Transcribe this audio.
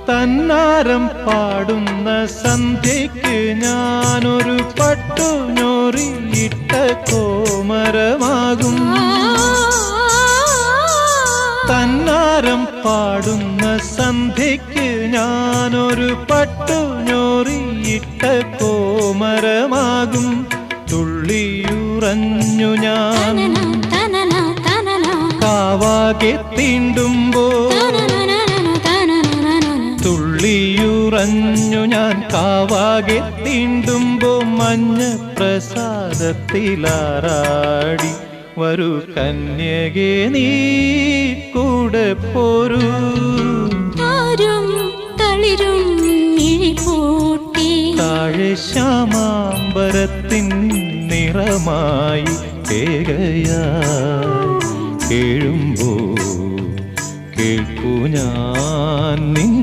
തന്നാരം പാടുന്ന സന്ധ്യയ്ക്ക് ഞാനൊരു പട്ടുഞോറിയിട്ട കോമരമാകും. തന്നാരം പാടുന്ന സന്ധ്യയ്ക്ക് ഞാനൊരു പട്ടുഞോറിയിട്ട കോമരമാകും. തുള്ളിയുറഞ്ഞു ഞാൻ കാവാകെ തീണ്ടുമ്പോൾ, തുള്ളിയുറഞ്ഞു ഞാൻ കാവാകെ തീണ്ടുമ്പോ മഞ്ഞ പ്രസാദത്തിലാറാടി വരൂ കന്യകേ നീ കൂടെ പോരൂ. താഴെ ശ്യാമാംബരത്തിൻ നിറമായി കേകയാ